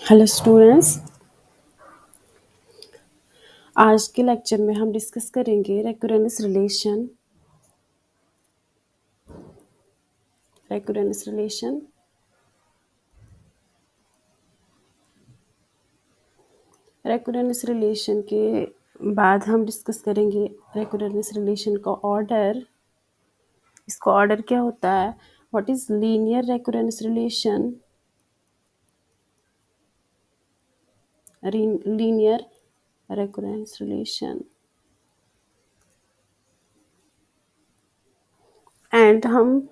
Hello students, आज के lecture में हम डिस्कस करेंगे रेकुरेंस रिलेशन। रेकुरेंस रिलेशन के बाद हम डिस्कस करेंगे रेकुरेंस रिलेशन का ऑर्डर। इसका ऑर्डर क्या होता है? What is linear recurrence relation? Linear recurrence relation and हम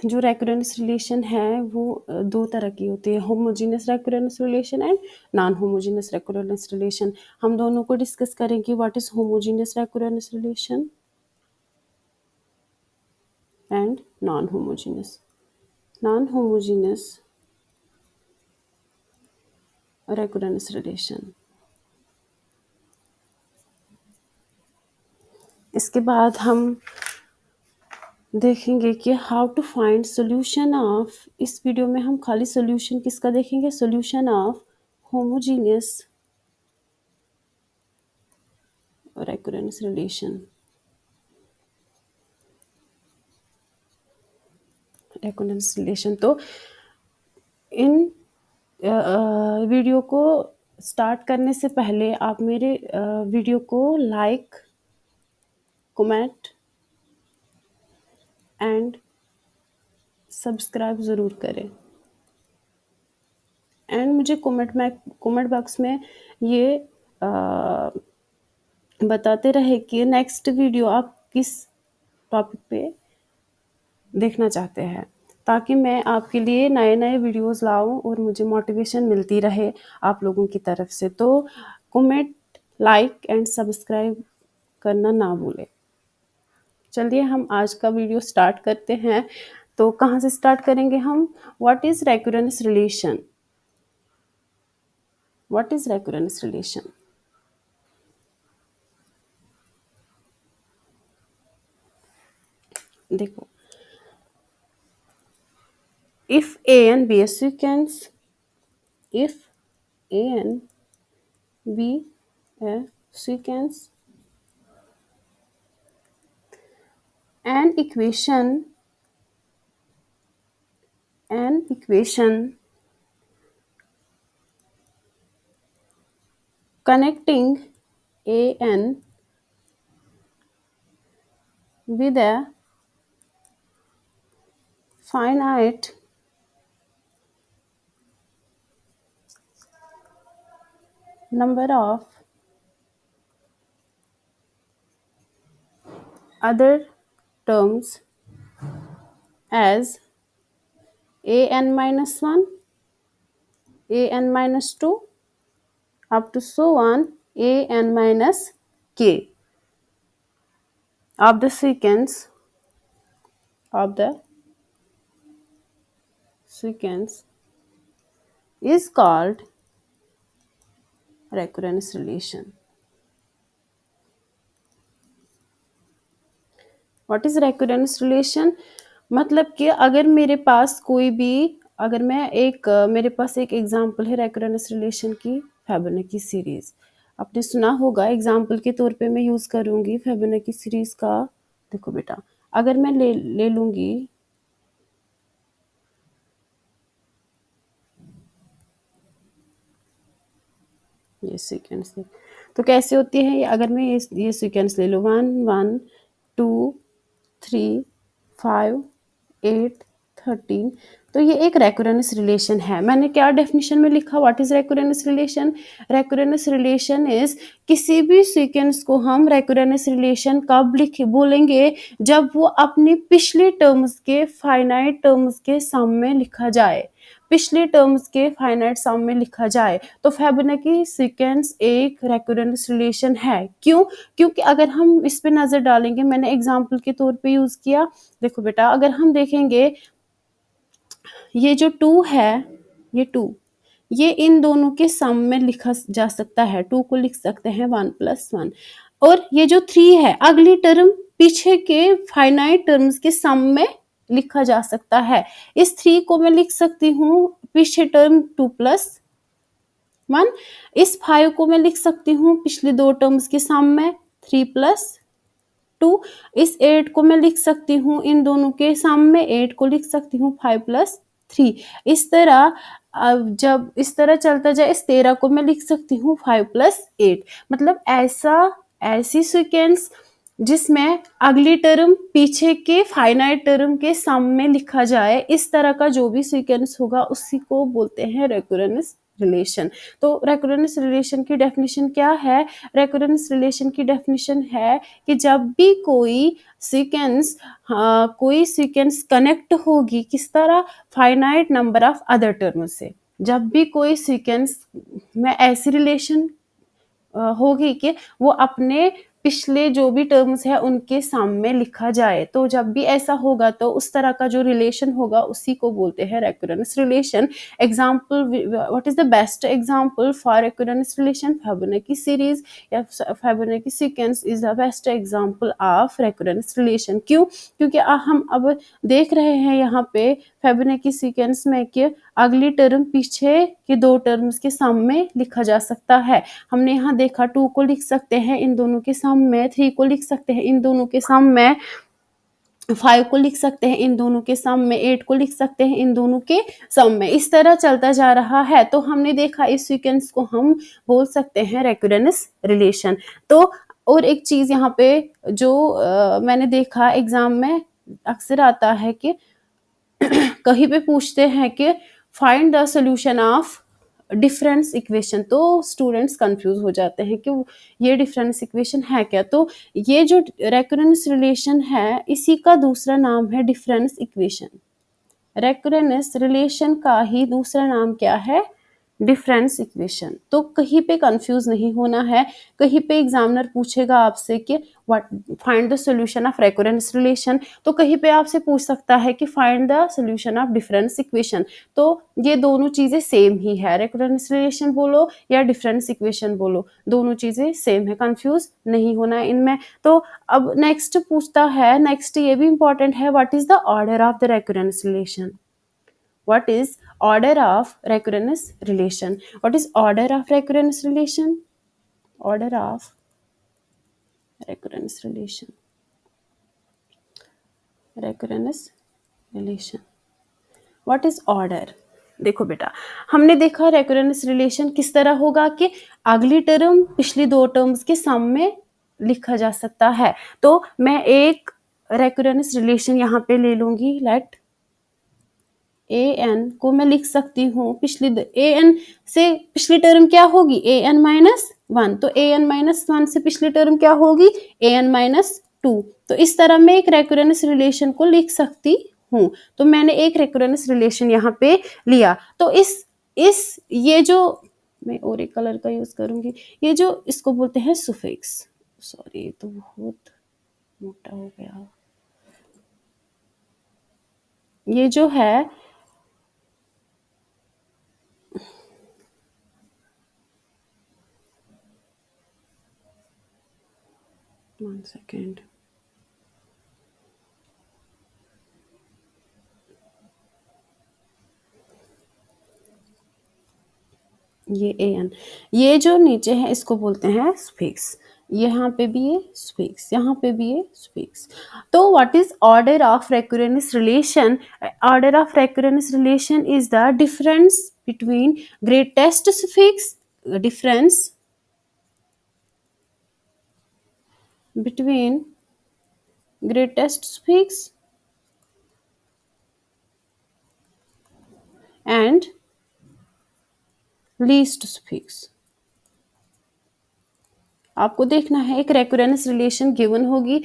जो रेकुरेंस रिलेशन है वो दो तरह की होती है, homogeneous recurrence relation and non homogeneous recurrence relation. हम दोनों को डिस्कस करेंगे what is homogeneous recurrence relation and non homogeneous recurrence relation. इसके बाद हम देखेंगे कि how to find solution of, इस वीडियो में हम खाली सोल्यूशन किसका देखेंगे? Solution of homogeneous recurrence relation. तो इन वीडियो को स्टार्ट करने से पहले आप मेरे वीडियो को लाइक, कमेंट एंड सब्सक्राइब ज़रूर करें एंड मुझे कमेंट बॉक्स में ये बताते रहे कि नेक्स्ट वीडियो आप किस टॉपिक पे देखना चाहते हैं, ताकि मैं आपके लिए नए नए वीडियोस लाऊं और मुझे मोटिवेशन मिलती रहे आप लोगों की तरफ से। तो कमेंट, लाइक एंड सब्सक्राइब करना ना भूलें। चलिए हम आज का वीडियो स्टार्ट करते हैं। तो कहाँ से स्टार्ट करेंगे हम? What is recurrence relation? What is recurrence relation? देखो, if a and b a sequence, if a and b a sequence, an equation connecting a n with a finite number of other terms as a n minus 1, a n minus 2 up to so on a n minus k of the sequence is called recurrence relation. What is recurrence relation? मतलब कि अगर मेरे पास कोई भी, अगर मैं एक मेरे पास एक एग्जांपल है रेकुरेंस रिलेशन की, फिबोनाची सीरीज। आपने सुना होगा, एग्जांपल के तौर पे मैं यूज करूंगी फिबोनाची सीरीज का। देखो बेटा, अगर मैं ले लूंगी ये सीक्वेंस, तो कैसे होती है ये? अगर मैं ये सीक्वेंस ले लूँ 1 1 2 3 5 8 13, तो ये एक रेकुरेंस रिलेशन है। मैंने क्या डेफिनेशन में लिखा? What is recurrence relation? Recurrence relation is, किसी भी सीक्वेंस को हम रेकुरेंस रिलेशन कब बोलेंगे? जब वो अपने पिछले टर्म्स के फाइनाइट टर्म्स के सम में लिखा जाए, पिछले टर्म्स के फाइनाइट सम में लिखा जाए। तो फिबोनाची सीक्वेंस एक रेकुरेंस रिलेशन है। क्यों? क्योंकि अगर हम इस पे नजर डालेंगे, मैंने एग्जांपल के तौर पे यूज किया। देखो बेटा, अगर हम देखेंगे ये जो 2 है, ये 2, ये इन दोनों के सम में लिखा जा सकता है। 2 को लिख सकते हैं 1 + 1, और ये जो 3 है, अगली टर्म पीछे के फाइनाइट टर्म्स के सम में लिखा जा सकता है। इस 3 को मैं लिख सकती हूँ पीछे टर्म 2+1। इस 5 को मैं लिख सकती हूँ पिछले 2 टर्म्स के सम में 3+2। इस 8 को मैं लिख सकती हूँ इन दोनों के सम में, 8 को लिख सकती हूँ 5+3। इस तरह जब इस तरह चलता जाए, इस 13 को मैं लिख सकती हूँ 5+8। मतलब ऐसी सीक्वेंस जिसमें अगली टर्म पीछे के फाइनाइट टर्म के सम में लिखा जाए, इस तरह का जो भी सीक्वेंस होगा उसी को बोलते हैं रेकरेंस रिलेशन। तो रेकरेंस रिलेशन की डेफिनेशन क्या है? रेकरेंस रिलेशन की डेफिनेशन है कि जब भी कोई सीक्वेंस कनेक्ट होगी, किस तरह? Finite number of other term से। जब भी कोई सीक्वेंस में ऐसी रिलेशन होगी कि वो अपने पिछले जो भी टर्म्स है उनके सामने लिखा जाए, तो जब भी ऐसा होगा तो उस तरह का जो रिलेशन होगा उसी को बोलते हैं recurrence relation. Example, what is the best example for recurrence relation? Fibonacci series या Fibonacci sequence is the best example of recurrence relation. क्यों? क्योंकि हम अब देख रहे हैं यहाँ पे फिबोनाची सीक्वेंस में कि अगली टर्म पीछे के 2 टर्म्स के सम में लिखा जा सकता है। हमने यहाँ देखा 2 को लिख सकते हैं इन दोनों के सम में, 3 को लिख सकते हैं इन दोनों के सम में, 5 को लिख सकते हैं इन दोनों के सम में, 8 को लिख सकते हैं इन दोनों के सम में। इस तरह चलता जा रहा है। तो हमने देखा इस सीक्वेंस को हम बोल सकते हैं रेकरेंस रिलेशन। तो और एक चीज यहाँ पे जो मैंने देखा एग्जाम में अक्सर आता है कि कहीं पे पूछते हैं कि find the solution of difference equation, तो स्टूडेंट्स कंफ्यूज हो जाते हैं कि ये डिफरेंस इक्वेशन है क्या। तो ये जो रेकरेंस रिलेशन है इसी का दूसरा नाम है डिफरेंस इक्वेशन। रेकरेंस रिलेशन का ही दूसरा नाम क्या है? Difference equation. तो कहीं पे कंफ्यूज नहीं होना है। कहीं पे एग्जामिनर पूछेगा आपसे कि what find the solution of recurrence relation, तो कहीं पे आपसे पूछ सकता है कि find the solution of difference equation. तो ये दोनों चीजें सेम ही है, रेकरेंस रिलेशन बोलो या डिफरेंस इक्वेशन बोलो, दोनों चीजें सेम है, कंफ्यूज नहीं होना है इनमें। तो अब नेक्स्ट पूछता है, नेक्स्ट ये भी इंपॉर्टेंट है, what is the order of the recurrence relation? What is order of recurrence relation? What is order of recurrence relation? Order of recurrence relation. Recurrence relation. What is order? देखो बेटा, हमने देखा recurrence relation किस तरह होगा कि अगली term पिछली 2 टर्म्स के सम में लिखा जा सकता है। तो मैं एक रेकरेंस रिलेशन यहाँ पे ले लूंगी, लेट an को मैं लिख सकती हूँ पिछली an से पिछली टर्म क्या होगी? an-1। तो an-1 से पिछली टर्म क्या होगी? an-2। तो इस तरह मैं एक रेकरेंस रिलेशन को लिख सकती हूँ। तो मैंने एक रेकरेंस रिलेशन यहाँ पे लिया। तो इस ये जो मैं और एक कलर का यूज करूंगी, ये जो इसको बोलते हैं सुफिक्स। सॉरी, तो बहुत मोटा हो गया। ये जो है वन सेकेंड, ये an, ये जो नीचे है इसको बोलते हैं स्फिक्स। यहाँ पे भी ये स्फिक्स, यहाँ पे भी ये स्फिक्स। तो what is order of recurrence relation? Order of recurrence relation is the difference between greatest suffix, difference between greatest suffix and least suffix। आपको देखना है एक रेकरेंस रिलेशन गिवन होगी,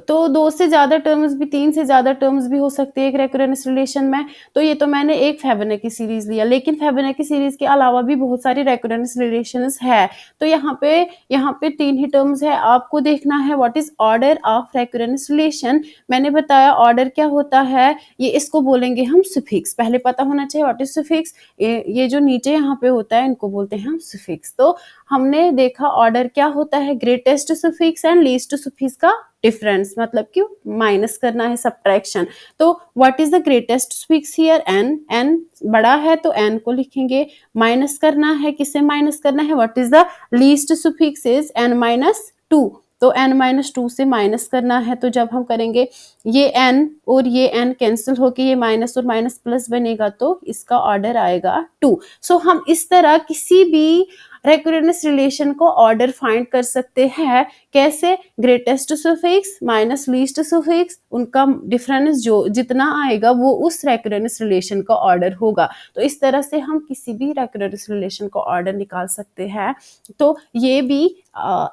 तो 2 से ज़्यादा टर्म्स भी, 3 से ज़्यादा टर्म्स भी हो सकती है एक रेकरेंस रिलेशन में। तो ये तो मैंने एक फिबोनाची सीरीज लिया, लेकिन फिबोनाची सीरीज के अलावा भी बहुत सारी रेकरेंस रिलेशंस है। तो यहाँ पे 3 ही टर्म्स है। आपको देखना है what is order of recurrence relation. मैंने बताया ऑर्डर क्या होता है, ये इसको बोलेंगे हम सुफिक्स। पहले पता होना चाहिए व्हाट इज सुफिक्स। ये जो नीचे यहाँ पे होता है इनको बोलते हैं हम सुफिक्स। तो हमने देखा ऑर्डर क्या होता है, greatest suffix and least suffix का डिफरेंस, मतलब कि माइनस करना है, सब्ट्रैक्शन। तो what is the greatest suffix here? N. N बड़ा है तो एन को लिखेंगे। माइनस करना है, किससे माइनस करना है? What is the least suffix? Is an minus two. तो n माइनस टू से माइनस करना है, तो जब हम करेंगे ये n और ये n कैंसिल होके ये माइनस और माइनस प्लस बनेगा, तो इसका ऑर्डर आएगा 2। सो हम इस तरह किसी भी रेकरेंस रिलेशन को ऑर्डर फाइंड कर सकते हैं। कैसे? Greatest suffix minus least suffix, उनका डिफरेंस जो जितना आएगा वो उस रेकरेंस रिलेशन का ऑर्डर होगा। तो इस तरह से हम किसी भी रेकरेंस रिलेशन को ऑर्डर निकाल सकते हैं। तो ये भी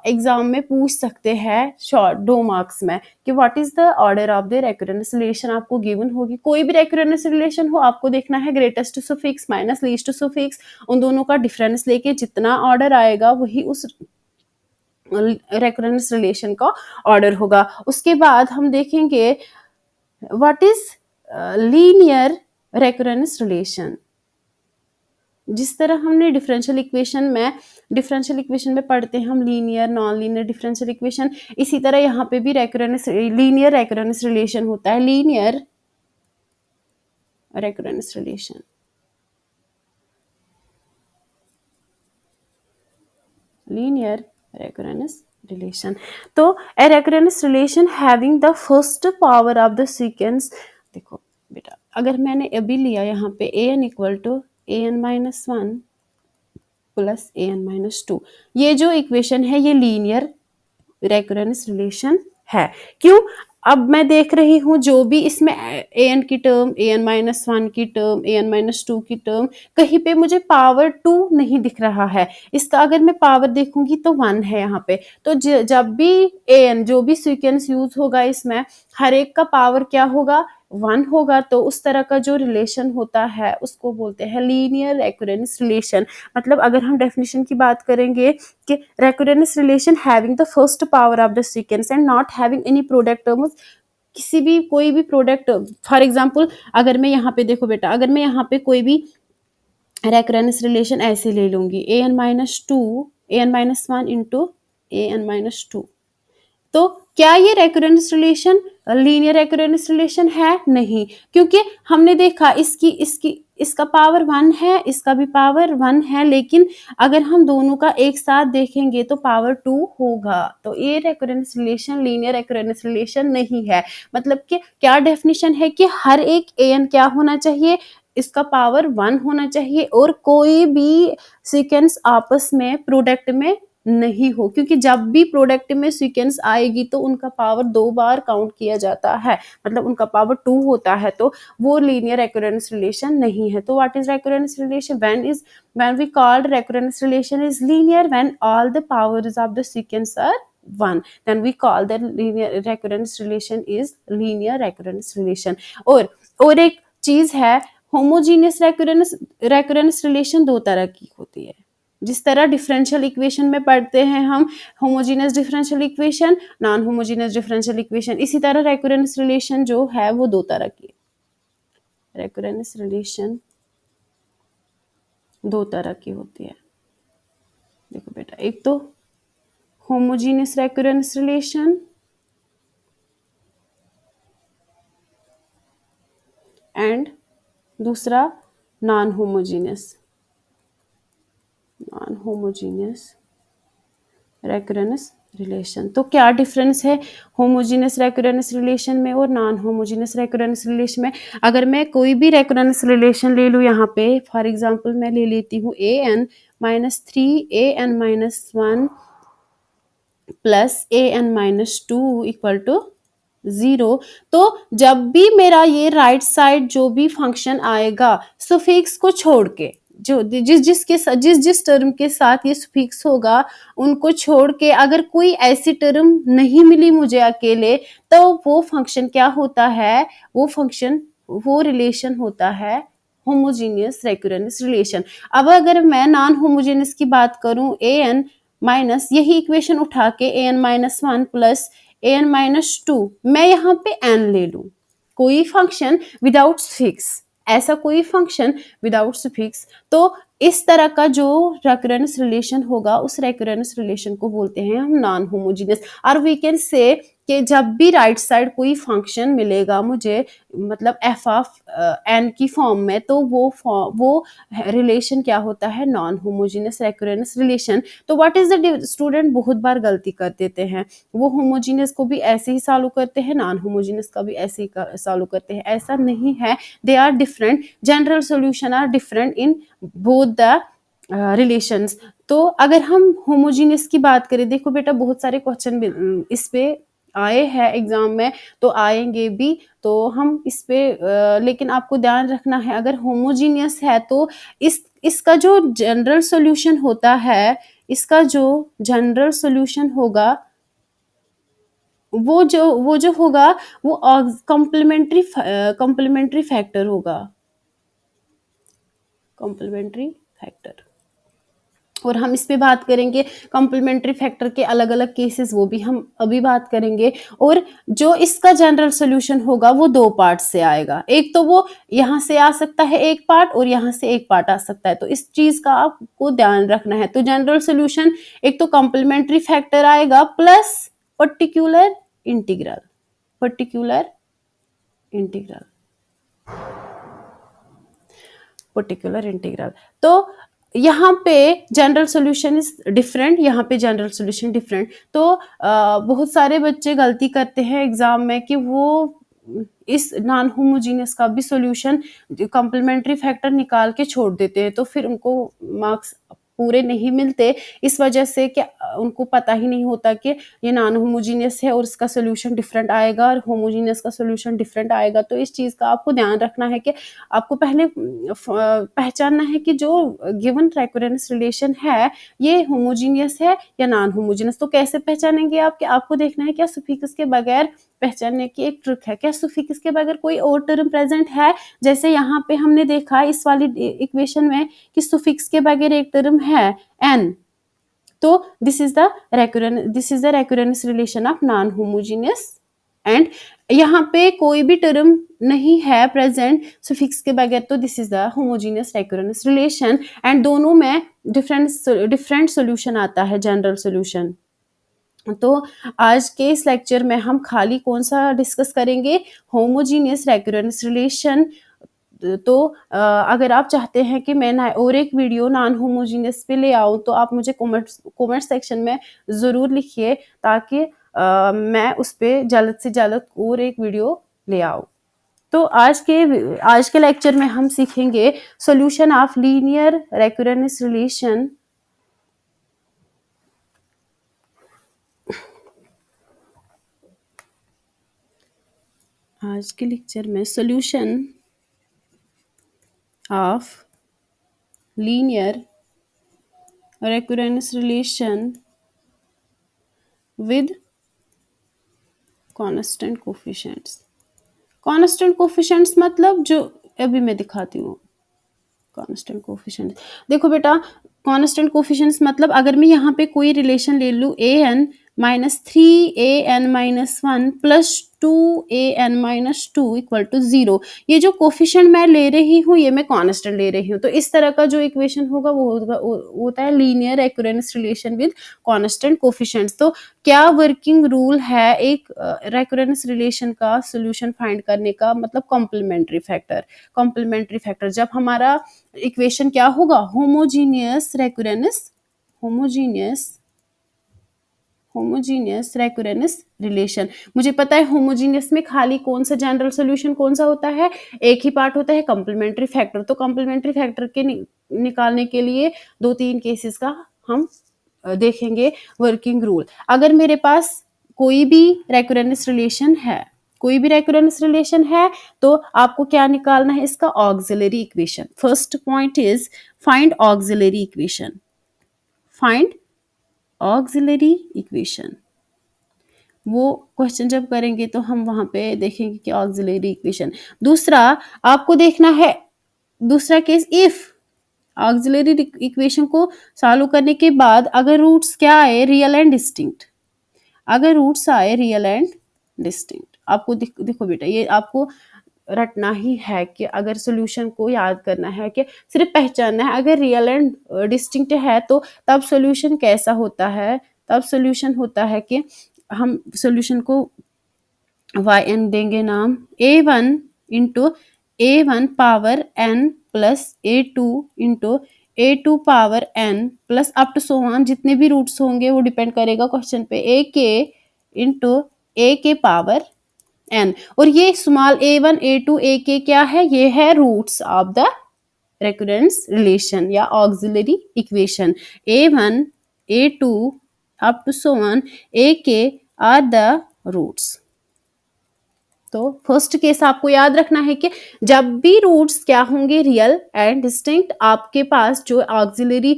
एग्जाम में पूछ सकते हैं शॉर्ट 2 मार्क्स में कि what is the order of the recurrence relation, आपको गिवन होगी। कोई भी रेकरेंस रिलेशन हो, आपको देखना है greatest suffix minus least suffix, उन दोनों का डिफरेंस लेके जितना ऑर्डर आएगा वही उस रेकरेंस रिलेशन का ऑर्डर होगा। उसके बाद हम देखेंगे what is linear recurrence relation. जिस तरह हमने डिफरेंशियल इक्वेशन में पढ़ते हैं हम linear, non linear differential equation, इसी तरह यहाँ पे भी लीनियर रेकरेंस रिलेशन होता है। Linear recurrence relation, linear recurrence relation. तो a recurrence relation having the first power of the sequence. देखो बेटा, अगर मैंने अभी लिया यहाँ पे an equal to an minus one plus an minus two, ये जो इक्वेशन है ये लीनियर रेकरेंस रिलेशन है। क्यों? अब मैं देख रही हूँ जो भी इसमें an की टर्म, an माइनस वन की टर्म, an माइनस टू की टर्म, कहीं पे मुझे पावर 2 नहीं दिख रहा है। इसका अगर मैं पावर देखूंगी तो 1 है यहाँ पे। तो जब भी an जो भी सीक्वेंस यूज होगा इसमें, हर एक का पावर क्या होगा? 1 होगा। तो उस तरह का जो रिलेशन होता है उसको बोलते हैं लीनियर रेकरेंस रिलेशन। मतलब अगर हम डेफिनेशन की बात करेंगे कि recurrence relation having the first power of the sequence and not having any product terms, किसी भी कोई भी प्रोडक्ट, फॉर एग्जांपल अगर मैं यहाँ पे देखो बेटा, अगर मैं यहाँ पे कोई भी रेकरेंस रिलेशन ऐसे ले लूंगी an minus to, an minus one into an minus to, तो क्या ये recurrence relation linear recurrence relation है? नहीं, क्योंकि हमने देखा इसका पावर 1 है, इसका भी पावर 1 है, लेकिन अगर हम दोनों का एक साथ देखेंगे तो पावर 2 होगा। तो ये recurrence relation linear recurrence relation नहीं है। मतलब कि क्या डेफिनेशन है कि हर एक an क्या होना चाहिए? इसका पावर 1 होना चाहिए और कोई भी सीक्वेंस आपस में प्रोडक्ट में नहीं हो, क्योंकि जब भी प्रोडक्ट में सीक्वेंस आएगी तो उनका पावर 2 बार काउंट किया जाता है, मतलब उनका पावर 2 होता है। तो वो लीनियर रेकरेंस रिलेशन नहीं है। तो what is recurrence relation? when we called recurrence relation is linear when all the powers of the sequence are 1, then we call that linear recurrence relation is linear recurrence relation। और एक चीज है, homogeneous recurrence relation 2 तरह की होती है। जिस तरह डिफरेंशियल इक्वेशन में पढ़ते हैं हम homogeneous differential equation, non homogeneous differential equation, इसी तरह रेकरेंस रिलेशन जो है वो 2 तरह की है। रेकरेंस रिलेशन 2 तरह की होती है। देखो बेटा, एक तो होमोजीनियस रेकरेंस रिलेशन एंड दूसरा नॉन होमोजीनियस रेकरेंस रिलेशन। तो क्या डिफरेंस है होमोजीनियस रेकरेंस रिलेशन में और नॉन होमोजीनियस रेकरेंस रिलेशन में? अगर मैं कोई भी रेकरेंस रिलेशन ले लूँ, यहाँ पे फॉर एग्जांपल मैं ले लेती हूँ an minus three an minus one plus an minus two equal to 0, तो जब भी मेरा ये राइट साइड जो भी फंक्शन आएगा सुफिक्स को छोड़ के, जो जिस टर्म के साथ ये सुफिक्स होगा उनको छोड़ के अगर कोई ऐसी टर्म नहीं मिली मुझे अकेले, तो वो फंक्शन क्या होता है? वो रिलेशन होता है होमोजीनियस रेकरेंस रिलेशन। अब अगर मैं नॉन होमोजीनियस की बात करूं, an माइनस यही इक्वेशन उठा के an minus one plus an minus to, मैं यहाँ पे n ले लूं, कोई फंक्शन विदाउट फिक्स, ऐसा कोई फंक्शन विदाउट सुफिक्स, तो इस तरह का जो रेकरेंस रिलेशन होगा उस रेकरेंस रिलेशन को बोलते हैं हम नॉन होमोजीनियस। और वी कैन से कि जब भी राइट साइड कोई फंक्शन मिलेगा मुझे, मतलब एफ ऑफ एन की फॉर्म में, तो वो रिलेशन क्या होता है, नॉन होमोजीनियस रेकरेंस रिलेशन। तो व्हाट इज द स्टूडेंट बहुत बार गलती कर देते हैं, वो होमोजीनियस को भी ऐसे ही सॉल्व करते हैं, नॉन होमोजीनियस का भी ऐसे ही सॉल्व करते हैं। ऐसा नहीं है, they are different, general solution are different in both the relations. तो अगर हम होमोजीनियस की बात करें, देखो बेटा बहुत सारे क्वेश्चन इस पे आए हैं एग्जाम में, तो आएंगे भी, तो हम इस पे लेकिन आपको ध्यान रखना है, अगर होमोजीनियस है तो इसका जो जनरल सॉल्यूशन होता है, इसका जो जनरल सॉल्यूशन होगा, वो जो होगा वो कॉम्प्लीमेंट्री फैक्टर होगा, कॉम्प्लीमेंट्री फैक्टर। और हम इस पे बात करेंगे कॉम्प्लीमेंट्री फैक्टर के अलग अलग केसेस, वो भी हम अभी बात करेंगे। और जो इसका जनरल सॉल्यूशन होगा वो दो पार्ट से आएगा, एक तो वो यहाँ से आ सकता है एक पार्ट, और यहाँ से एक पार्ट आ सकता है, तो इस चीज का आपको ध्यान रखना है। तो जनरल सॉल्यूशन एक तो कॉम्प्लीमेंट्री फैक्टर आएगा plus particular integral, particular integral, particular integral. तो यहाँ पे जनरल सॉल्यूशन इज डिफरेंट, यहाँ पे जनरल सॉल्यूशन डिफरेंट। तो बहुत सारे बच्चे गलती करते हैं एग्जाम में कि वो इस नॉन होमोजीनियस का भी सॉल्यूशन कॉम्प्लीमेंट्री फैक्टर निकाल के छोड़ देते हैं, तो फिर उनको मार्क्स पूरे नहीं मिलते, इस वजह से कि उनको पता ही नहीं होता कि ये नॉन होमोजीनियस है और इसका सोल्यूशन डिफरेंट आएगा और होमोजीनियस का सोल्यूशन डिफरेंट आएगा। तो इस चीज़ का आपको ध्यान रखना है कि आपको पहले पहचानना है कि जो गिवन रेकरेंस रिलेशन है ये होमोजीनियस है या नॉन होमोजीनियस। तो कैसे पहचानेंगे आप, कि आपको देखना है क्या सुफिक्स के बगैर पहचानने की एक ट्रिक है, क्या सुफिक्स के बगैर कोई और टर्म प्रेजेंट है। जैसे यहाँ पे हमने देखा इस वाली इक्वेशन में कि सुफिक्स के बगैर एक टर्म है n, तो this is the recurrence relation of non homogeneous. And यहाँ पे कोई भी टर्म नहीं है प्रेजेंट सुफिक्स के बगैर, तो this is the homogeneous recurrence relation. And दोनों में डिफरेंट सॉल्यूशन आता है, जनरल सॉल्यूशन। तो आज के इस लेक्चर में हम खाली कौन सा डिस्कस करेंगे, होमोजीनियस रेकरेंस रिलेशन। तो अगर आप चाहते हैं कि मैं और एक वीडियो नॉन होमोजीनियस पे ले आऊँ, तो आप मुझे कमेंट सेक्शन में ज़रूर लिखिए, ताकि मैं उस पर जल्द से जल्द और एक वीडियो ले आऊँ। तो आज के लेक्चर में हम सीखेंगे solution of linear recurrence relation. आज के लेक्चर में solution of linear recurrence relation with constant coefficients. Constant coefficients मतलब जो अभी मैं दिखाती हूँ, कांस्टेंट कोफिशिएंट्स। देखो बेटा, कांस्टेंट कोफिशिएंट्स मतलब अगर मैं यहाँ पे कोई रिलेशन ले लूँ an minus 3an minus 1 plus 2an minus 2 equal to 0, ये जो कोफिशिएंट मैं ले रही हूँ ये मैं कांस्टेंट ले रही हूँ, तो इस तरह का जो इक्वेशन होगा वो होता है linear recurrence relation with constant coefficients. तो क्या वर्किंग रूल है एक रेकरेंस रिलेशन का सोल्यूशन फाइंड करने का, मतलब कॉम्प्लीमेंट्री फैक्टर। कॉम्प्लीमेंट्री फैक्टर जब हमारा इक्वेशन क्या होगा, होमोजीनियस रेकरेंस रिलेशन। मुझे पता है होमोजीनियस में खाली कौन सा जनरल सॉल्यूशन कौन सा होता है, एक ही पार्ट होता है कॉम्प्लीमेंट्री फैक्टर। तो कॉम्प्लीमेंट्री फैक्टर के निकालने के लिए 2-3 केसेस का हम देखेंगे वर्किंग रूल। अगर मेरे पास कोई भी रेकरेंस रिलेशन है, कोई भी रेकरेंस रिलेशन है, तो आपको क्या निकालना है, इसका auxiliary equation. First point is find auxiliary equation, find auxiliary equation. वो क्वेश्चन जब करेंगे तो हम वहां पे देखेंगे कि ऑक्सिलरी इक्वेशन। दूसरा आपको देखना है, दूसरा केस इफ ऑक्सिलरी इक्वेशन को सॉल्व करने के बाद अगर रूट्स क्या आए, रियल एंड डिस्टिंक्ट, अगर रूट्स आए रियल एंड डिस्टिंक्ट, आपको देखो बेटा ये आपको रटना ही है कि अगर सॉल्यूशन को याद करना है कि सिर्फ पहचानना है, अगर रियल एंड डिस्टिंक्ट है तो तब सॉल्यूशन कैसा होता है, तब सॉल्यूशन होता है कि हम सॉल्यूशन को yn देंगे नाम a1 into a1 power n plus a2 into a2 power n plus up to so on, जितने भी रूट्स होंगे वो डिपेंड करेगा क्वेश्चन पे, a के इंटू a के पावर n। और ये स्मॉल a1 a2 a के क्या है, ये है roots of the recurrence relation या auxiliary equation. a1 a2 up to so on a के आर द रूट्स। तो फर्स्ट केस आपको याद रखना है कि जब भी रूट्स क्या होंगे, रियल एंड डिस्टिंक्ट, आपके पास जो ऑक्सिलरी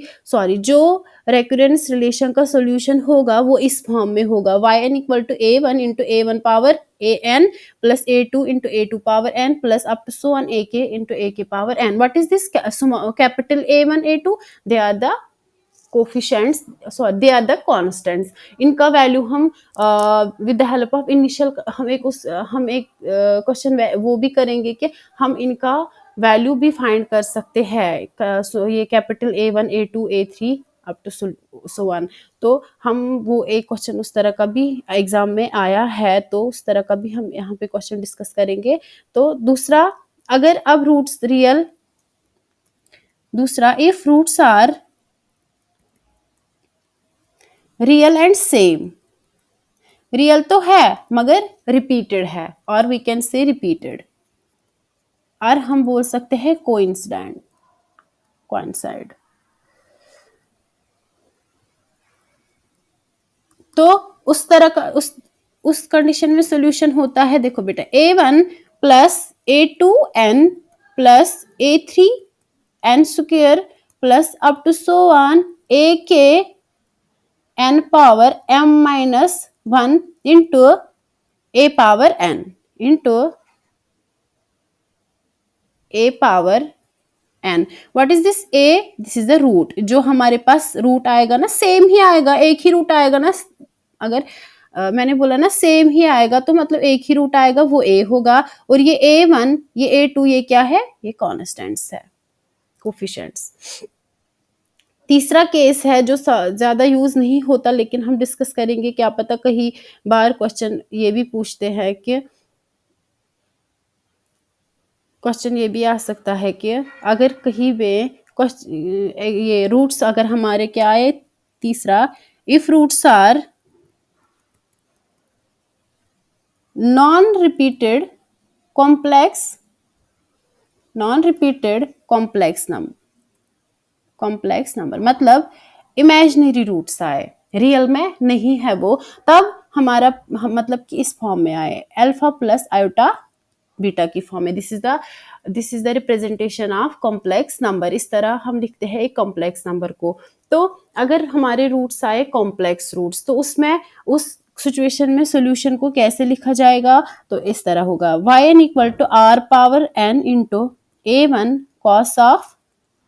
जो रेकरेंस रिलेशन का सॉल्यूशन होगा वो इस फॉर्म में होगा, yn equal to a1 into a1 power an plus a2 into a2 power n plus up to so on ak into a के power n। What is this capital a1 a2? They are the coefficients, they are the constants. इनका value हम with the help of initial हम एक question वो भी करेंगे कि हम इनका वैल्यू भी फाइंड कर सकते हैं। ये capital a1 a2 a3 up to so on. तो हम वो एक क्वेश्चन उस तरह का भी एग्जाम में आया है, तो उस तरह का भी हम यहाँ पे क्वेश्चन डिस्कस करेंगे। तो दूसरा, अगर अब रूट्स रियल, दूसरा if roots are real and same, real तो है मगर रिपीटेड है, और वी कैन से रिपीटेड, और हम बोल सकते हैं कोइंसिडेंट, कोइंसाइड। तो उस तरह का उस कंडीशन में सॉल्यूशन होता है, देखो बेटा, a1 plus a2n plus a3n square plus up to so on a के n power m minus 1 into a power n into a power n। What is this a? This is the root. जो हमारे पास root आएगा ना, same ही आएगा, एक ही root आएगा ना। अगर मैंने बोला ना सेम ही आएगा, तो मतलब एक ही रूट आएगा, वो a होगा। और ये a1 ये a2 ये क्या है, ये कॉन्स्टेंट्स है, कोफिशिएंट्स। तीसरा केस है जो ज्यादा यूज नहीं होता, लेकिन हम डिस्कस करेंगे, क्या पता कहीं बार क्वेश्चन ये भी पूछते हैं कि क्वेश्चन ये भी आ सकता है कि अगर कहीं पे ये रूट्स अगर हमारे क्या आए, तीसरा, if roots are non repeated complex number, मतलब इमेजिनरी रूट्स आए, रियल में नहीं है वो, तब हमारा मतलब कि इस फॉर्म में आए, अल्फा प्लस आयोटा बीटा की फॉर्म में। This is the representation of complex number. इस तरह हम लिखते हैं एक कॉम्प्लेक्स नंबर को। तो अगर हमारे रूट्स आए कॉम्प्लेक्स रूट्स, तो उसमें उस सिचुएशन में सॉल्यूशन को कैसे लिखा जाएगा, तो इस तरह होगा, yn equal to r power n into a1 cos of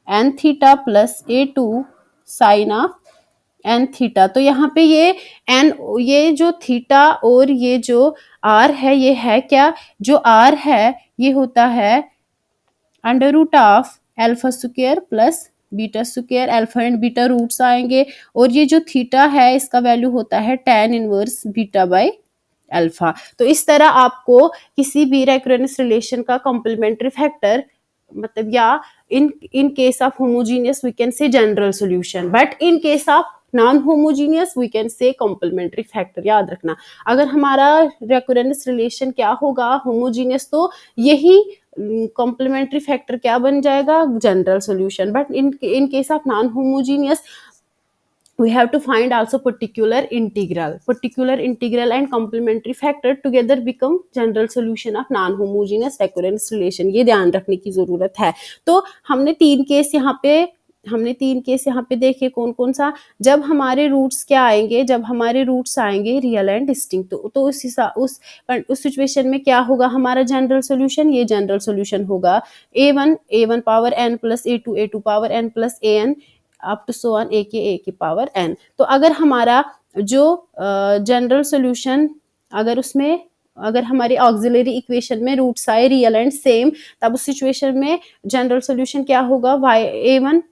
n theta plus a2 sine of n theta. तो यहाँ पे ये n, ये जो थीटा और ये जो r है, ये है क्या, जो r है ये होता है under root of alpha square plus beta square, alpha and beta roots आएंगे, और ये जो थीटा है इसका वैल्यू होता है tan inverse beta by alpha. तो इस तरह आपको किसी भी रेकरेंस रिलेशन का कॉम्प्लीमेंट्री फैक्टर, मतलब या in case of homogeneous we can say general solution, but in case of non homogeneous we can say complementary factor. याद रखना, अगर हमारा रेकरेंस रिलेशन क्या होगा, होमोजीनियस, तो यही कॉम्प्लीमेंट्री फैक्टर क्या बन जाएगा, general solution. But in case of non homogeneous we have to find also particular integral and complementary factor together become general solution of non homogeneous recurrence relation। ये ध्यान रखने की जरूरत है। तो हमने तीन केस यहाँ पे देखे, कौन कौन सा, जब हमारे रूट्स क्या आएंगे, जब हमारे रूट्स आएंगे रियल एंड डिस्टिंक्ट, तो उस सिचुएशन में क्या होगा हमारा जनरल सॉल्यूशन, ये जनरल सॉल्यूशन होगा a1 power n plus a2 power n plus an up to so on a की पावर n। तो अगर हमारा जो जनरल सॉल्यूशन, अगर उसमें अगर हमारी ऑक्सिलरी इक्वेशन में रूट्स आए रियल एंड सेम, तब उस सिचुएशन में जनरल सॉल्यूशन क्या होगा, a1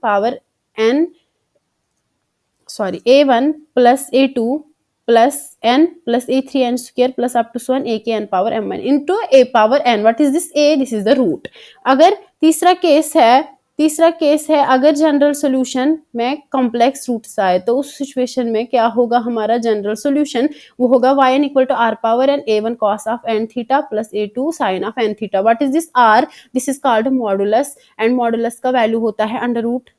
plus a2 plus n plus a3n square plus up to so on a k n power m1 into a power n. what is this a? this is the root. अगर तीसरा case है अगर general solution में complex roots आए तो उस situation में क्या होगा हमारा जनरल सॉल्यूशन? वो होगा yn equal to r power n a1 cos of n theta plus a2 sin of n theta. What is this r? This is called modulus, and modulus का वैल्यू होता है under root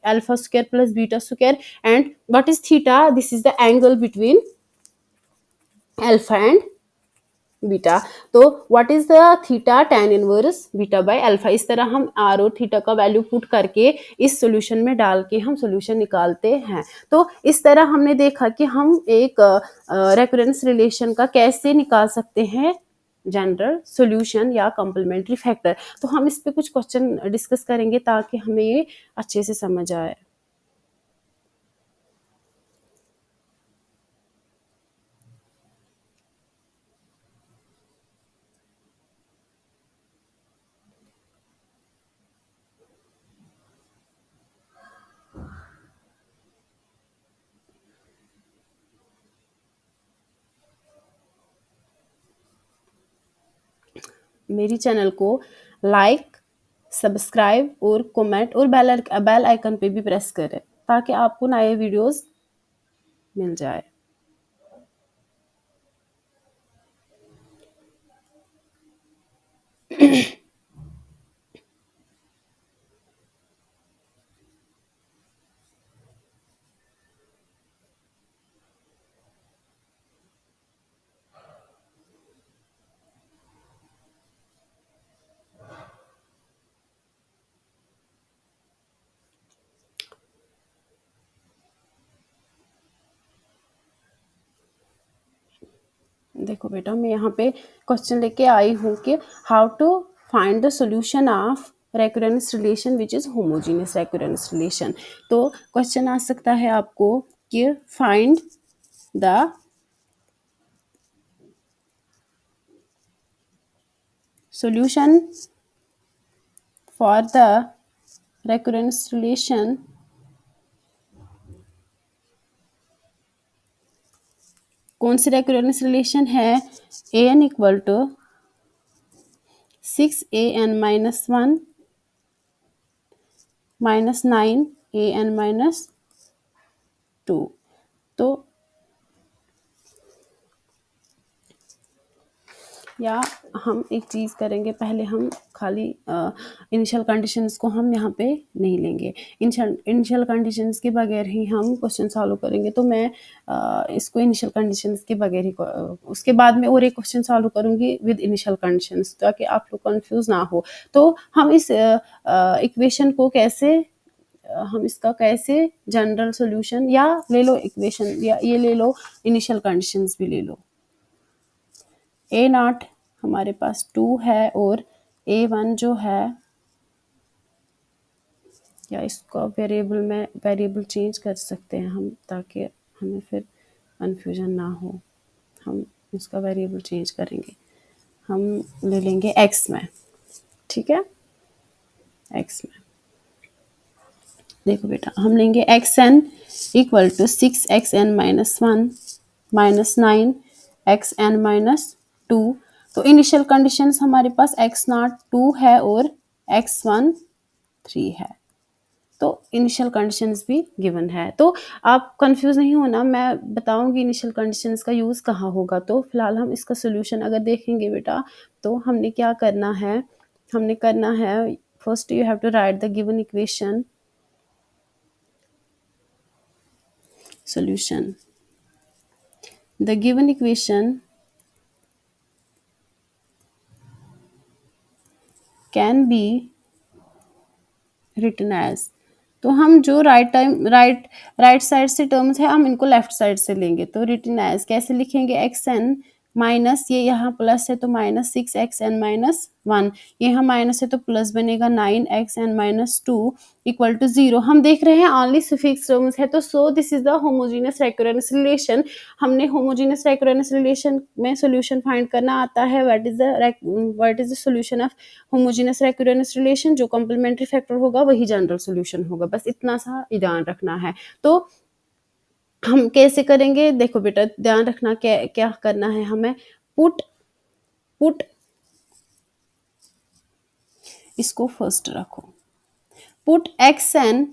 alpha square plus beta square. And what is theta? This is the angle between alpha and beta. तो what is the theta? tan inverse beta by alpha. इस तरह हम r और theta का value put करके इस solution में डाल के हम सॉल्यूशन निकालते हैं. तो इस तरह हमने देखा कि हम एक रेकरेंस रिलेशन का कैसे निकाल सकते हैं जनरल सॉल्यूशन या कॉम्प्लीमेंट्री फैक्टर. तो हम इस पे कुछ क्वेश्चन डिस्कस करेंगे ताकि हमें ये अच्छे से समझ आए. मेरी चैनल को लाइक, सब्सक्राइब और कमेंट और बेल आइकन पे भी प्रेस करें ताकि आपको नए वीडियोस मिल जाए. देखो बेटा मैं यहाँ पे क्वेश्चन लेके आई हूँ कि how to find the solution of recurrence relation which is homogeneous recurrence relation. तो क्वेश्चन आ सकता है आपको कि find the solution for the recurrence relation कौन सी रेकरेंस रिलेशन है? an equal to 6an minus 1 minus 9an minus 2. तो या हम एक चीज़ करेंगे, पहले हम खाली इनिशियल कंडीशंस को हम यहाँ पे नहीं लेंगे. इनिशियल कंडीशंस के बगैर ही हम क्वेश्चन सॉल्व करेंगे. तो मैं इसको इनिशियल कंडीशंस के बगैर ही उसके बाद में और एक क्वेश्चन सॉल्व करूँगी विद इनिशियल कंडीशंस ताकि आप लोग कंफ्यूज ना हो. तो हम इस इक्वेशन को कैसे हम इसका कैसे जनरल सॉल्यूशन या ले लो इक्वेशन या ये ले लो इनिशियल कंडीशंस भी ले लो. ए नॉट हमारे पास 2 है और a1 जो है या इसका वेरिएबल चेंज कर सकते हैं हम ताकि हमें फिर कन्फ्यूजन ना हो. हम इसका वेरिएबल चेंज करेंगे, हम ले लेंगे x में. ठीक है, x में देखो बेटा हम लेंगे xn equal to 6xn minus 1 minus 9xn minus 2. तो इनिशियल कंडीशंस हमारे पास x0 2 है और x1 3 है. तो इनिशियल कंडीशंस भी गिवन है. तो आप कंफ्यूज नहीं होना, मैं बताऊंगी इनिशियल कंडीशंस का यूज़ कहाँ होगा. तो फिलहाल हम इसका सोल्यूशन अगर देखेंगे बेटा तो हमने क्या करना है, first you have to write the given equation solution. The given equation can be written as. तो हम जो राइट साइड से टर्म्स है हम इनको लेफ्ट साइड से लेंगे. तो रिटन एज कैसे लिखेंगे? xn माइनस ये यहाँ प्लस है तो माइनस 6xn माइनस 1, ये यहाँ माइनस है तो प्लस बनेगा 9xn माइनस 2 इक्वल टू 0. हम देख रहे हैं ऑनली सफिक्स टर्म्स है. तो so this is the homogeneous recurrence relation. हमने होमोजीनियस रेकरेंस रिलेशन में सॉल्यूशन फाइंड करना आता है. What is the solution of homogeneous recurrence relation? जो कॉम्प्लीमेंट्री फैक्टर होगा वही जनरल सॉल्यूशन होगा. बस इतना सा ध्यान रखना है. तो हम कैसे करेंगे, देखो बेटा ध्यान रखना क्या क्या करना है हमें। पुट पुट इसको फर्स्ट रखो, पुट एक्स एन,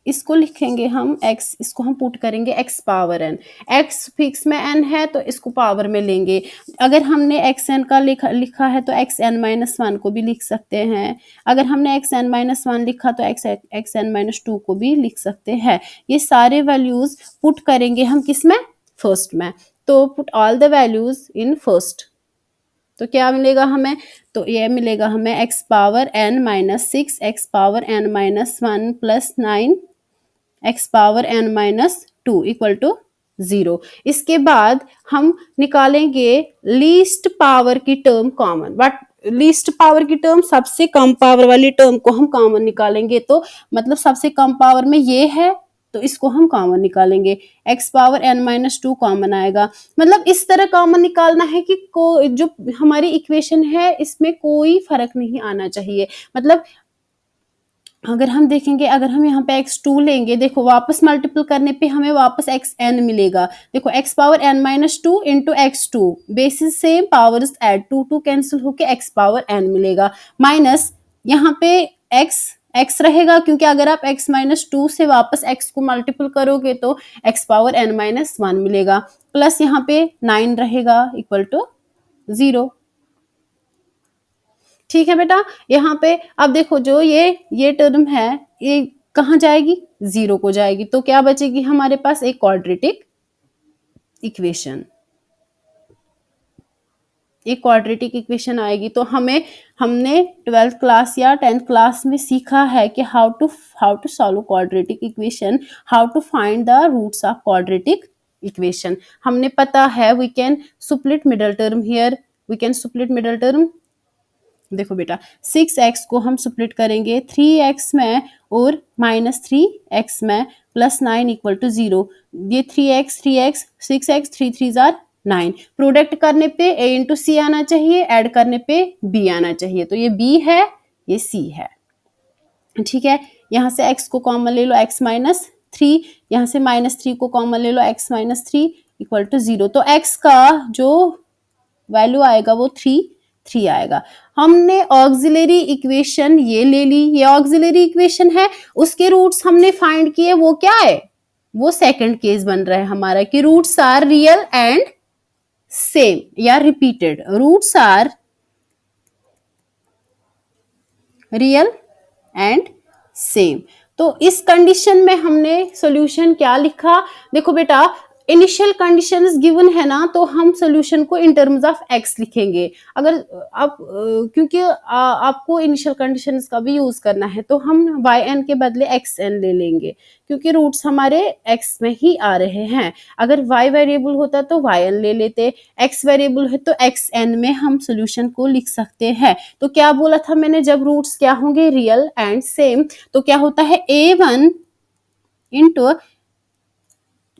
इसको लिखेंगे हम x, इसको हम पुट करेंगे x power n, x fix में n है तो इसको पावर में लेंगे। अगर हमने एक्स एन का लिखा है तो एक्स एन माइनस वन को भी लिख सकते हैं, अगर हमने एक्स एन माइनस वन लिखा तो एक्स एन माइनस टू को भी लिख सकते हैं। ये सारे वैल्यूज पुट करेंगे हम किस में, फर्स्ट में। तो put all the values in first, तो क्या मिलेगा हमें, तो ये मिलेगा हमें x power n minus six, x power n minus one plus nine, x power n minus two equal to 0। इसके बाद हम निकालेंगे लीस्ट पावर की term common, but least power की टर्म सबसे कम पावर वाली टर्म को हम कॉमन निकालेंगे, तो मतलब सबसे कम पावर में ये है तो इसको हम कॉमन निकालेंगे, x power n minus two common आएगा। मतलब इस तरह कॉमन निकालना है कि जो हमारी इक्वेशन है इसमें कोई फर्क नहीं आना चाहिए। मतलब अगर हम देखेंगे, अगर हम यहाँ पे x2 लेंगे, देखो वापस मल्टीपल करने पे हमें वापस xn मिलेगा। देखो x power n minus two into x2, bases same powers add, two two cancel होके x पावर n मिलेगा, माइनस यहाँ पे x रहेगा, क्योंकि अगर आप x माइनस टू से वापस x को मल्टीपल करोगे तो x power n minus one मिलेगा, प्लस यहाँ पे 9 रहेगा इक्वल टू 0। ठीक है बेटा, यहाँ पे अब देखो जो ये टर्म है ये कहाँ जाएगी, 0 को जाएगी, तो क्या बचेगी हमारे पास, एक क्वाड्रेटिक इक्वेशन, एक क्वाड्रेटिक इक्वेशन आएगी। तो हमने 12th क्लास या 10th क्लास में सीखा है कि how to solve quadratic equation, how to find the roots of quadratic equation. हमने पता है we can split middle term here, we can split middle term. देखो बेटा 6x को हम स्प्लिट करेंगे 3x में और माइनस 3x में, प्लस 9 इक्वल टू 0। ये 3x 6x 3 जार 9, प्रोडक्ट करने पे a इंटू सी आना चाहिए, ऐड करने पे b आना चाहिए, तो ये b है ये c है। ठीक है, यहाँ से x को कॉमन ले लो, x माइनस थ्री, यहाँ से माइनस थ्री को कॉमन ले लो, x minus three equal to 0। तो x का जो वैल्यू आएगा वो 3 आएगा। हमने ऑक्सिलरी इक्वेशन ये ले ली, ये ऑक्सिलरी इक्वेशन है, उसके रूट्स हमने फाइंड किए, वो क्या है, वो सेकंड केस बन रहा है हमारा कि roots are real and same या repeated, roots are real and same. तो इस कंडीशन में हमने सॉल्यूशन क्या लिखा, देखो बेटा इनिशियल कंडीशंस गिवन है ना, तो हम सॉल्यूशन को इन टर्म्स ऑफ एक्स लिखेंगे। अगर आप क्योंकि आपको इनिशियल कंडीशंस का भी यूज करना है तो हम वाई एन के बदले एक्स एन ले लेंगे, क्योंकि रूट्स हमारे एक्स में ही आ रहे हैं। अगर वाई वेरिएबल होता तो वाई एन ले लेते, एक्स वेरिएबल है तो एक्स एन में हम सॉल्यूशन को लिख सकते हैं। तो क्या बोला था मैंने, जब रूट्स क्या होंगे, रियल एंड सेम, तो क्या होता है a1 इंटू,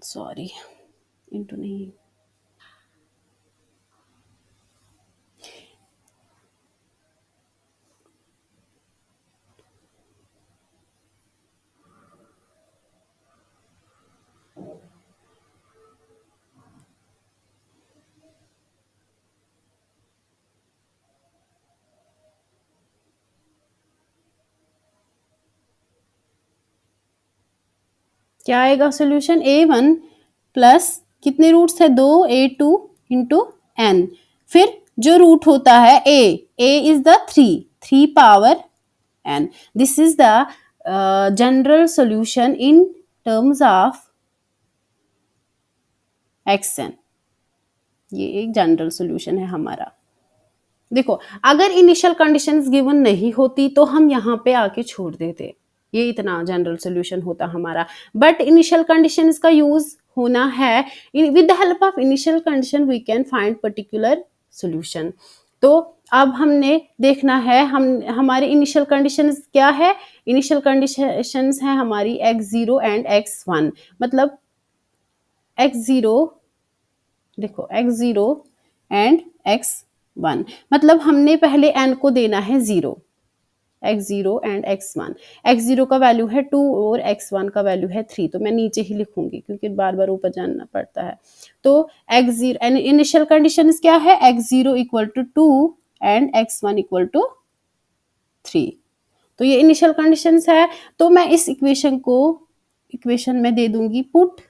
सॉरी इंटू नहीं, क्या आएगा सोल्यूशन, a1 प्लस कितने रूट्स है, दो, a2 इंटू n, फिर जो रूट होता है a is the 3 power n। This is the general solution in terms of xn, ये एक जनरल सोल्यूशन है हमारा। देखो अगर इनिशियल कंडीशंस गिवन नहीं होती तो हम यहाँ पे आके छोड़ देते, ये इतना जनरल सोल्यूशन होता हमारा, बट इनिशियल कंडीशंस का यूज होना है, with the help of initial condition we can find particular solution. तो अब हमने देखना है हमारी इनिशियल कंडीशंस क्या है, इनिशियल कंडीशंस है हमारी x0 एंड x1, मतलब x0, देखो x0 एंड x1, मतलब हमने पहले n को देना है 0, x0 एंड x1। x0 का वैल्यू है 2 और x1 का वैल्यू है 3, तो मैं नीचे ही लिखूंगी क्योंकि बार बार ऊपर जाना पड़ता है। तो x0 इनिशियल कंडीशन क्या है, x0 equal to 2 and x1 equal to 3। तो ये इनिशियल कंडीशंस है। तो मैं इस इक्वेशन में दे दूंगी पुट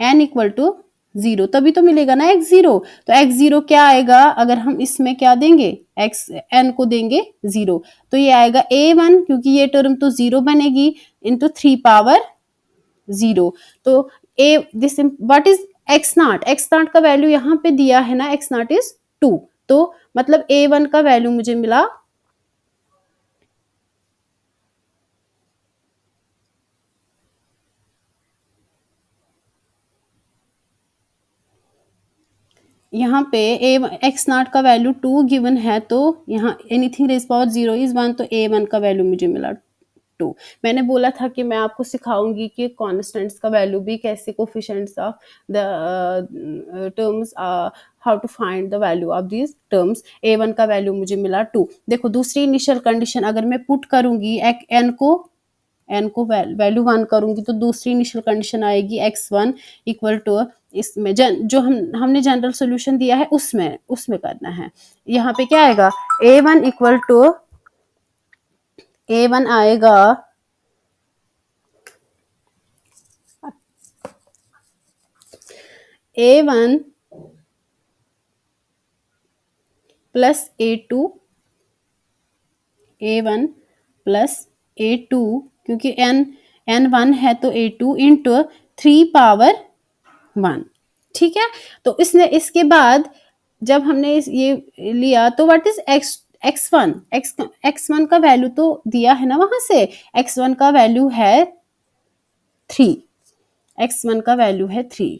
n इक्वल टू 0, तभी तो मिलेगा ना x0। तो x0 क्या आएगा, अगर हम इसमें क्या देंगे, n को देंगे 0, तो ये आएगा a1, क्योंकि ये टर्म तो 0 बनेगी, इंटू 3 पावर 0। तो दिस व्हाट इज x0 का वैल्यू यहाँ पे दिया है ना, x0 इज 2, तो मतलब a1 का वैल्यू मुझे मिला यहाँ पे x0 का वैल्यू 2 गिवन है, तो यहाँ एनीथिंग रेज पावर 0 इज 1, तो a1 का वैल्यू मुझे मिला 2। मैंने बोला था कि मैं आपको सिखाऊंगी कि कॉन्स्टेंट्स का वैल्यू भी कैसे, coefficients of the terms, how to find the value of these terms. a1 का वैल्यू मुझे मिला 2। देखो दूसरी इनिशियल कंडीशन अगर मैं पुट करूंगी n को वैल्यू 1 करूंगी, तो दूसरी इनिशियल कंडीशन आएगी x1 इक्वल टू, इसमें जो हमने जनरल सॉल्यूशन दिया है उसमें करना है। यहाँ पे क्या आएगा, a1 इक्वल टू, a1 आएगा a1 plus a2, a1 plus a2, क्योंकि n1 है तो a2 इंटू 3 पावर 1। ठीक है, तो इसके बाद जब हमने ये लिया, तो व्हाट इज x1 का वैल्यू तो दिया है ना वहां से, x1 का वैल्यू है 3, x1 का वैल्यू है 3,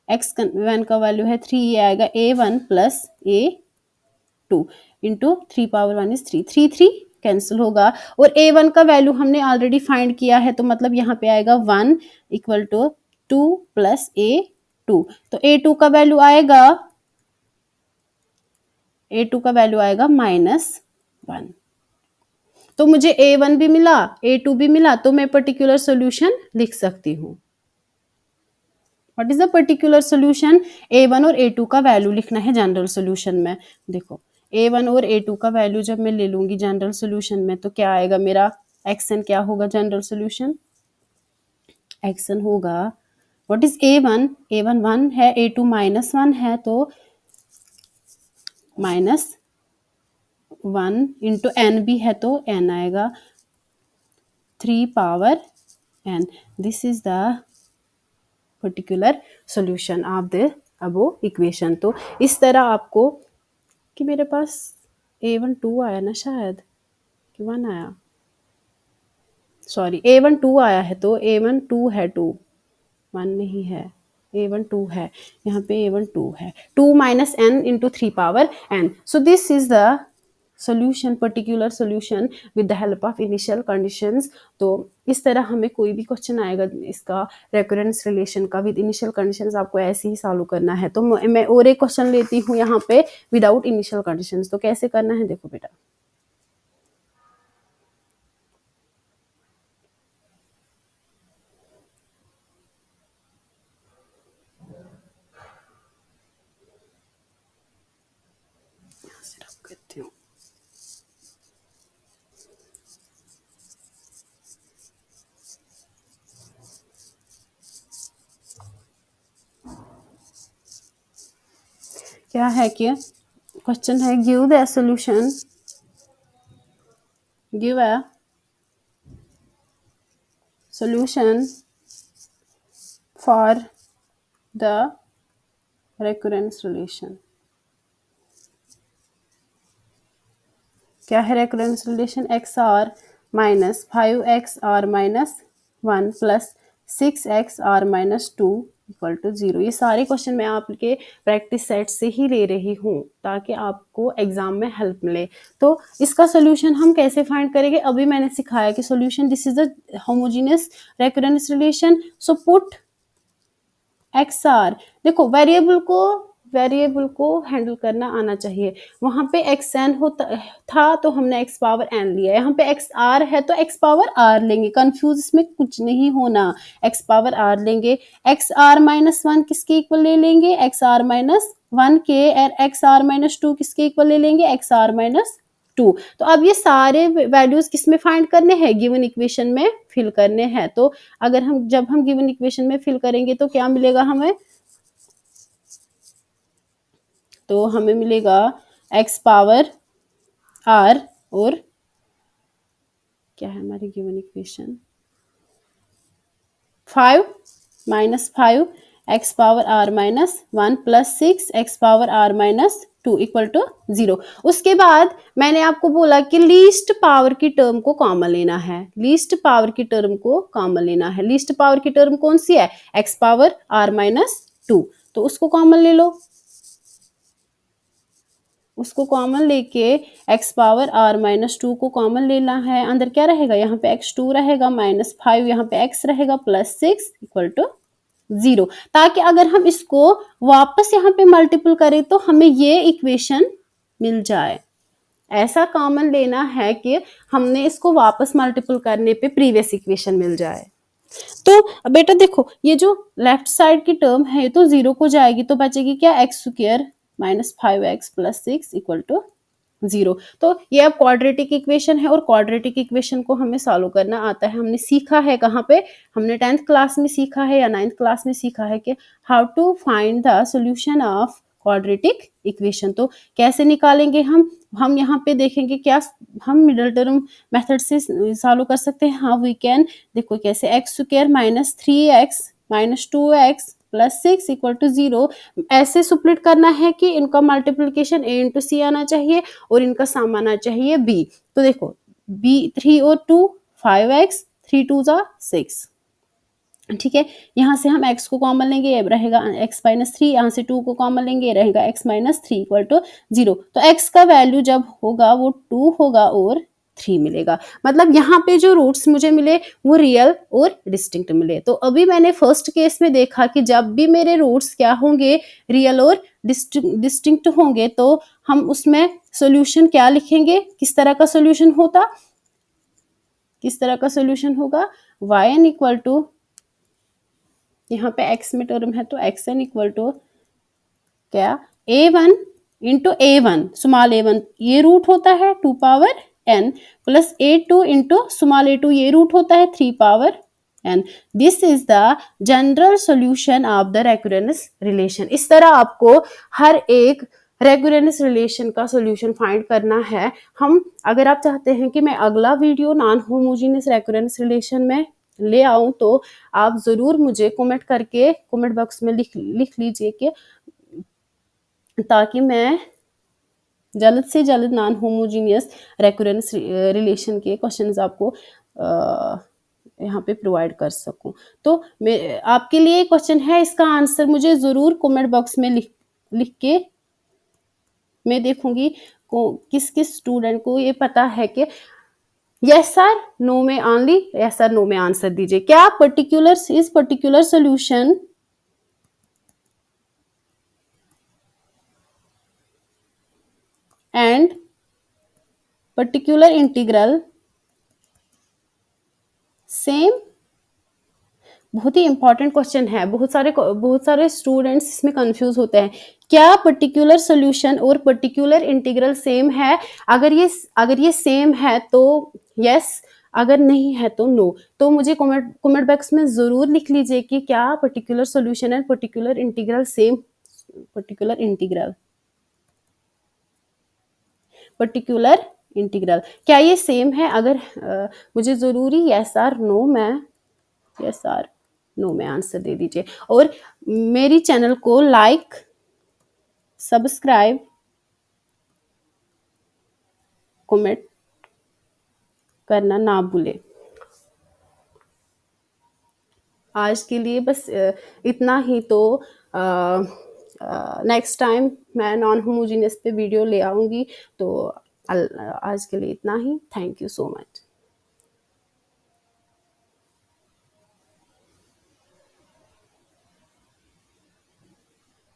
x1 का वैल्यू है 3, ये आएगा a1 plus a2 into 3 power 1 is 3, 3 3 cancel होगा, और a1 का वैल्यू हमने ऑलरेडी फाइंड किया है, तो मतलब यहाँ पे आएगा 1 इक्वल टू 2 प्लस a2, तो a2 का वैल्यू आएगा -1। तो मुझे a1 भी मिला, a2 भी मिला, तो मैं पर्टिकुलर सॉल्यूशन लिख सकती हूँ। What is the particular solution, a1 और a2 का वैल्यू लिखना है जनरल सॉल्यूशन में। देखो a1 और a2 का वैल्यू जब मैं ले लूंगी जनरल सॉल्यूशन में, तो क्या आएगा मेरा, xn क्या होगा जनरल सॉल्यूशन, xn होगा, व्हाट इज a1, a1 1 है, a2 -1 है, तो -1 इंटू n भी है, तो n आएगा 3 power n। This is the particular solution of the above equation. तो इस तरह आपको, कि मेरे पास a1 2 आया ना शायद, कि 1 आया, सॉरी a1 2 आया है, तो a1 2 है, 2 1 नहीं है, a1 2 है, यहाँ पे a1 2 है, 2 minus n into 3 power n। So this is the solution, particular solution with the help of initial conditions. तो इस तरह हमें कोई भी क्वेश्चन आएगा इसका रेकरेंस रिलेशन का विद इनिशियल कंडीशंस, आपको ऐसे ही सॉल्व करना है। तो मैं और एक क्वेश्चन लेती हूँ यहाँ पे विदाउट इनिशियल कंडीशंस, तो कैसे करना है देखो बेटा। करती हूँ, क्या है कि क्वेश्चन है, give the solution, give a solution for the recurrence relation। क्या है recurrence relation, x r minus 5x r minus 1 plus 6x r minus 2 equal to 0। ये सारे क्वेश्चन मैं आपके प्रैक्टिस सेट से ही ले रही हूँ ताकि आपको एग्जाम में हेल्प मिले। तो इसका सोल्यूशन हम कैसे फाइंड करेंगे, अभी मैंने सिखाया कि solution, this is the homogeneous recurrence relation, so put x r, देखो वेरिएबल को वेरिएबल को हैंडल करना आना चाहिए। वहाँ पे एक्स एन होता था तो हमने एक्स पावर एन लिया, यहाँ पे एक्स आर है तो एक्स पावर आर लेंगे, कंफ्यूज इसमें कुछ नहीं होना, एक्स पावर आर लेंगे। एक्स आर माइनस वन किसके इक्वल ले लेंगे, एक्स आर माइनस वन के, और एक्स आर माइनस टू किसके इक्वल ले लेंगे, एक्स आर माइनस टू। तो अब ये सारे वैल्यूज किसमें फाइंड करने हैं, गिवन इक्वेशन में फिल करने हैं। तो अगर हम जब हम गिवन इक्वेशन में फिल करेंगे तो क्या मिलेगा हमें, तो हमें मिलेगा एक्स पावर आर, और क्या है हमारी given equation, 5 minus 5 x power r minus 1 plus 6 x power r minus 2 equal to 0। उसके बाद मैंने आपको बोला कि लीस्ट पावर की टर्म को कॉमन लेना है, लीस्ट पावर की टर्म को कॉमन लेना है। लीस्ट पावर की टर्म कौन सी है, एक्स पावर आर माइनस 2, तो उसको कॉमन ले लो। उसको कॉमन लेके x power r minus two को कॉमन लेना है, अंदर क्या रहेगा, यहाँ पे x2 रहेगा, माइनस 5 यहाँ पे x रहेगा, प्लस 6 इक्वल टू 0, ताकि अगर हम इसको वापस यहाँ पे मल्टीपल करें तो हमें ये इक्वेशन मिल जाए। ऐसा कॉमन लेना है कि हमने इसको वापस मल्टीपल करने पे प्रीवियस इक्वेशन मिल जाए। तो बेटा देखो, ये जो लेफ्ट साइड की टर्म है तो 0 को जाएगी, तो बचेगी क्या, x square minus 5x plus 6 equal to 0। तो ये अब क्वाड्रेटिक इक्वेशन है, और क्वाड्रेटिक इक्वेशन को हमें सॉल्व करना आता है। हमने सीखा है कहाँ पे, हमने 10th क्लास में सीखा है या 9th क्लास में सीखा है कि how to find the solution of quadratic equation. तो कैसे निकालेंगे हम यहाँ पे देखेंगे, क्या हम मिडल टर्म मेथड से सॉल्व कर सकते हैं। हाँ वी कैन। देखो कैसे, x square minus 3x minus 2x plus 6 equal to 0, ऐसे सुप्लिट करना है कि इनका मल्टीप्लिकेशन a इंटू सी आना चाहिए और इनका सम आना चाहिए b। तो देखो b 3 और 2 5x, 3 2 6, ठीक है। यहाँ से हम x को कॉमन लेंगे, ये रहेगा x माइनस 3, यहाँ से 2 को कॉमन लेंगे, ये रहेगा x माइनस 3 इक्वल टू 0। तो x का वैल्यू जब होगा वो 2 होगा और 3 मिलेगा। मतलब यहाँ पे जो रूट्स मुझे मिले वो रियल और डिस्टिंक्ट मिले। तो अभी मैंने फर्स्ट केस में देखा कि जब भी मेरे रूट्स क्या होंगे, रियल और डिस्टिंक्ट होंगे, तो हम उसमें सोल्यूशन क्या लिखेंगे, किस तरह का सोल्यूशन होता, किस तरह का सोल्यूशन होगा, yn इक्वल टू, यहाँ पे x में टर्म है तो xn इक्वल टू क्या, a1 into a1 small a1, ये रूट होता है 2 power n, plus a2 into small a2, ये रूट होता है 3 power n। This is the general solution of the recurrence relation. इस तरह आपको हर एक रेकरेंस रिलेशन का सोल्यूशन फाइंड करना है। हम, अगर आप चाहते हैं कि मैं अगला video non homogeneous recurrence relation में ले आऊं, तो आप जरूर मुझे कमेंट करके कमेंट बॉक्स में लिख लीजिए कि, ताकि मैं जल्द से जल्द नॉन होमोजीनियस रेकरेंस रिलेशन के क्वेश्चंस आपको यहाँ पे प्रोवाइड कर सकूं। तो मैं आपके लिए क्वेश्चन है, इसका आंसर मुझे जरूर कमेंट बॉक्स में लिख के मैं देखूंगी किस किस स्टूडेंट को ये पता है कि यस सर नो में ओनली यस सर नो में आंसर दीजिए। क्या particular solution and particular integral same. बहुत ही इंपॉर्टेंट क्वेश्चन है, बहुत सारे स्टूडेंट्स इसमें कंफ्यूज होते हैं। क्या पर्टिकुलर सोल्यूशन और पर्टिकुलर इंटीग्रल सेम है? अगर ये सेम है तो यस, अगर नहीं है तो नो। तो मुझे कमेंट बॉक्स में जरूर लिख लीजिए कि क्या particular solution and particular integral same, particular integral क्या ये सेम है? अगर मुझे जरूरी यस और नो में यस और नो में आंसर दे दीजिए, और मेरी चैनल को लाइक, सब्सक्राइब, कमेंट करना ना भूले। आज के लिए बस इतना ही। तो नेक्स्ट टाइम मैं नॉन होमोजीनियस पे वीडियो ले आऊंगी। तो आज के लिए इतना ही। Thank you so much.